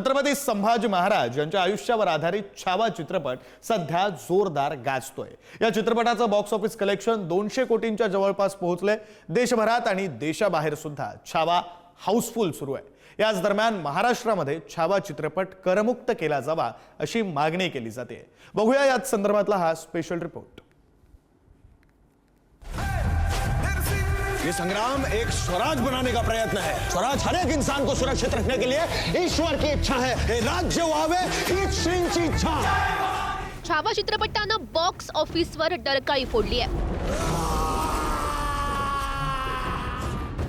छत्रपती संभाजी महाराज यांच्या आयुष्यावर आधारित छावा चित्रपट सध्या जोरदार गाजतोय। या चित्रपटाचं बॉक्स ऑफिस कलेक्शन 200 कोटींच्या जवळपास पोहोचले। देशभरात आणि देशाबाहेर सुद्धा छावा हाऊसफुल सुरू आहे। याच दरम्यान महाराष्ट्रामध्ये छावा चित्रपट करमुक्त केला जावा अशी मागणी केली जाते। बघूया याच संदर्भातला हा स्पेशल रिपोर्ट। ये संग्राम एक स्वराज बनाने का प्रयत्न है। स्वराज हर एक इंसान को सुरक्षित रखने के लिए ईश्वर की इच्छा है। हे राज्य व्हावे हीच श्रींची इच्छा। छावा चित्रपटानं बॉक्स ऑफिसवर डरकाळी फोडली आहे।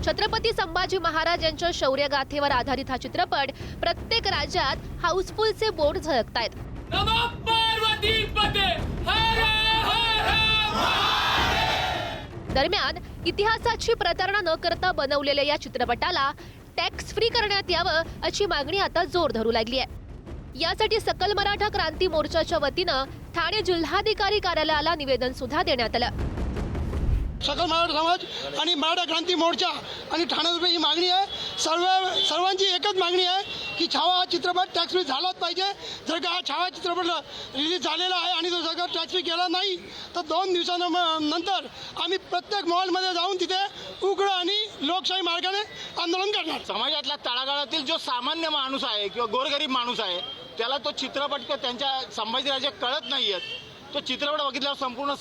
छत्रपती संभाजी महाराज यांच्या शौर्यगाथेवर आधारित हा चित्रपट प्रत्येक राज्यात हाऊसफुलचे बोर्ड झळकतायत। नमः पार्वतीपते हर हर दरम्यान इतिहासाची प्रतारणा न करता बनवलेल्या या चित्रपटाला टॅक्स फ्री करण्यात यावं अशी मागणी आता जोर धरू लागली आहे। यासाठी सकल मराठा क्रांती मोर्चाच्या वतीनं ठाणे जिल्हाधिकारी कार्यालयाला निवेदन सुद्धा देण्यात आलं। सकल मराठा समाज आणि मराठा क्रांती मोर्चा आणि ठाण्यात ही मागणी आहे। सर्वांची एकच मागणी आहे की छावा हा चित्रपट टॅक्स फ्री झालाच पाहिजे। जर का हा छावा चित्रपट रिलीज झालेला आहे आणि तो जर टॅक्स फ्री केला नाही तर 2 दिवसानंतर आम्ही प्रत्येक मॉलमध्ये जाऊन तिथे उघड आणि लोकशाही मार्गाने आंदोलन करणार। समाजातला तळागाळातील जो सामान्य माणूस आहे किंवा गोरगरीब माणूस आहे त्याला तो चित्रपट किंवा त्यांच्या संभाजीराजे कळत नाहीयेत। तो चित्रपट बघितल्यावर संपूर्ण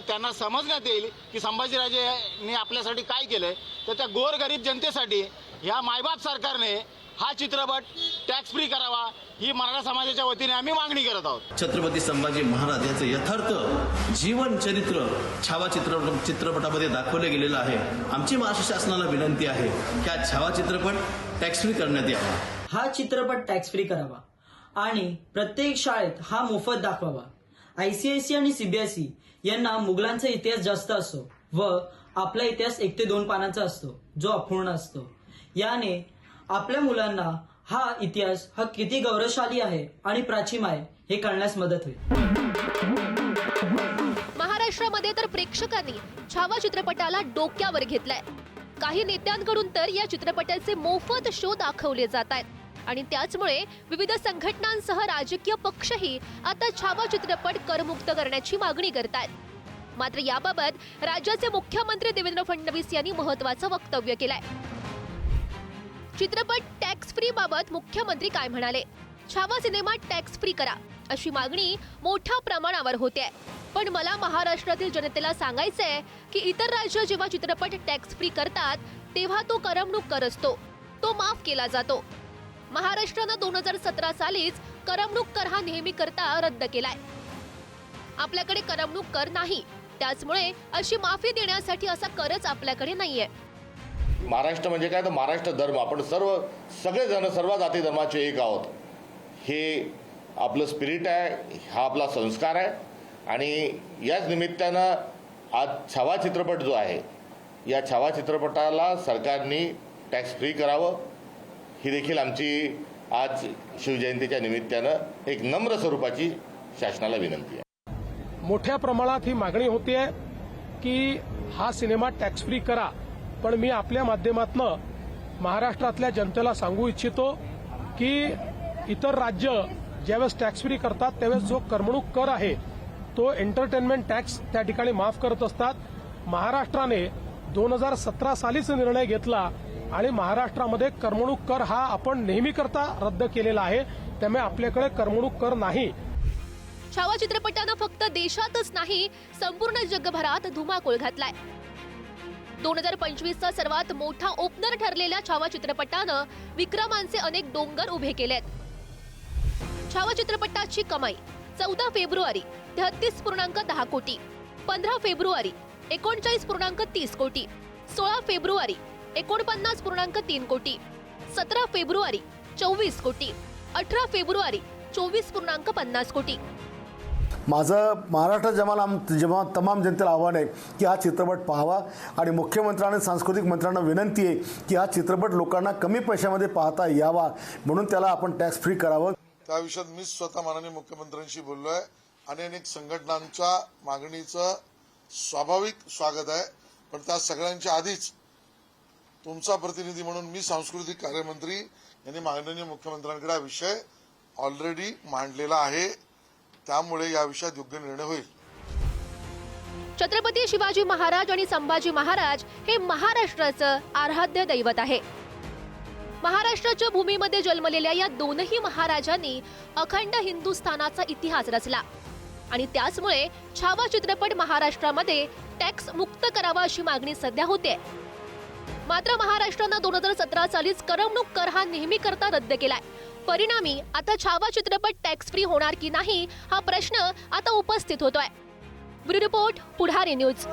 त्यांना समजण्यात येईल की संभाजीराजेंनी आपल्यासाठी काय केलंय। तर त्या गोरगरीब जनतेसाठी ह्या मायबाप सरकारने हा चित्रपट टॅक्स फ्री करावा ही मराठा समाजाच्या वतीने आम्ही मागणी करत आहोत। छत्रपती संभाजी महाराज यांचं यथार्थ जीवन चरित्र छावा चित्रपटामध्ये दाखवले गेलेलं आहे। आमची महाराष्ट्र शासनाला विनंती आहे की हा छावा चित्रपट टॅक्स फ्री करण्यात यावा। हा चित्रपट टॅक्स फ्री करावा आणि प्रत्येक शाळेत हा मोफत दाखवावा। ICSE आणि CBSE यांना मुघलांचा इतिहास जास्त असतो व आपला इतिहास 1 ते 2 पानांचा असतो जो अपूर्ण असतो। याने आपल्या मुलांना हा इतिहास हा किती गौरवशाली आहे आणि प्राचीन आहे हे कळण्यास मदत होईल। महाराष्ट्रामध्ये तर प्रेक्षकांनी छावा चित्रपटाला डोक्यावर घेतलाय। काही नेत्यांकडून तर या चित्रपटाचे मोफत शो दाखवले जात आहेत आणि त्याचमुळे विविध संघटनांसह राजकीय पक्षही आता छावा चित्रपट करमुक्त करण्याची मागणी करतायत। मात्र याबाबत राज्याचे मुख्यमंत्री देवेंद्र फडणवीस यांनी महत्त्वाचं वक्तव्य केलंय। चित्रपट टॅक्स फ्री बाबत मुख्यमंत्री काय म्हणाले? छावा सिनेमा टॅक्स फ्री करा अशी मागणी मोठ्या प्रमाणावर होते। पण मला महाराष्ट्रातील जनतेला सांगायचंय की इतर राज्य जेव्हा चित्रपट टॅक्स फ्री करतात तेव्हा तो करमणूक कर असतो, तो माफ केला जातो। महाराष्ट्रानं 2017 सालीच करमणूक कर हा नेहमी करता रद्द केलाय। आपल्याकडे करमणूक कर नाही, त्याचमुळे अशी माफी देण्यासाठी असा करच आपल्याकडे नाहीये। महाराष्ट्र म्हणजे काय तर महाराष्ट्र धर्म, आपण सगळेजण सर्व जाती धर्माचे एक आहोत हे आपलं स्पिरिट आहे, हा आपला संस्कार आहे। आणि याच निमित्तानं आज छावा चित्रपट जो आहे या छावा चित्रपटाला सरकारने टॅक्स फ्री करावं ही देखील आमची आज शिवजयंतीच्या निमित्तानं एक नम्र स्वरूपाची शासनाला विनंती आहे। मोठ्या प्रमाणात ही मागणी होते की हा सिनेमा टॅक्स फ्री करा। पण मी आपल्या माध्यमातून महाराष्ट्रातल्या जनतेला सांगू इच्छितो की इतर राज्य ज्यावेळेस टॅक्स फ्री करतात त्यावेळेस जो करमणूक कर आहे तो एंटरटेनमेंट टॅक्स त्या ठिकाणी माफ करत असतात। महाराष्ट्राने 2017 सालीच निर्णय घेतला आणि महाराष्ट्रामध्ये करमणूक कर हा आपण नेहमी करता रद्द केलेला आहे, त्यामुळे आपल्याकडे करमणूक कर नाही। छावा चित्रपटानं फक्त देशातच नाही संपूर्ण जगभरात धुमाकूळ घातलाय। 2025चा सर्वात मोठा ओपनर ठरलेल्या छावा चित्रपटानं विक्रमांचे अनेक डोंगर उभे केलेत। छावा चित्रपटाची कमाई 14 फेब्रुवारी 33.10 कोटी, 15 फेब्रुवारी 39.30 कोटी, 16 फेब्रुवारी 49.3 कोटी, 17 फेब्रुवारी 24 कोटी, 18 फेब्रुवारी 24.50 कोटी। माझं महाराष्ट्र जेव्हा तमाम जनतेला आव्हान आहे की हा चित्रपट पाहावा आणि मुख्यमंत्र्यांना सांस्कृतिक मंत्र्यांना विनंती आहे की हा चित्रपट लोकांना कमी पैशामध्ये पाहता यावा म्हणून त्याला आपण टॅक्स फ्री करावं। त्या विषयात मी स्वतः माननीय मुख्यमंत्र्यांशी बोललो आहे आणि अनेक संघटनांच्या मागणीचं स्वाभाविक स्वागत आहे। पण त्या सगळ्यांच्या आधीच तुमचा प्रतिनिधी म्हणून मी सांस्कृतिक कार्यमंत्री यांनी माननीय मुख्यमंत्र्यांकडे हा विषय ऑलरेडी मांडलेला आहे, त्यामुळे या विषयात योग्य निर्णय होईल. छत्रपती शिवाजी महाराज आणि संभाजी महाराज हे महाराष्ट्राचं आराध्य दैवत आहे. महाराष्ट्राच्या भूमीमध्ये जन्मलेल्या या दोनही महाराजांनी अखंड हिंदुस्थानाचा इतिहास रचला आणि त्याचमुळे छावा चित्रपट महाराष्ट्रामध्ये टॅक्स मुक्त करावा अशी मागणी सध्या होते. मात्र महाराष्ट्रानं 2017 सालीच करमणूक कर हा नेहमी करता रद्द केलाय. परिणामी आता छावा चित्रपट टॅक्स फ्री होणार की नाही हा प्रश्न आता उपस्थित होतोय. ब्युरो रिपोर्ट, पुढारी न्यूज.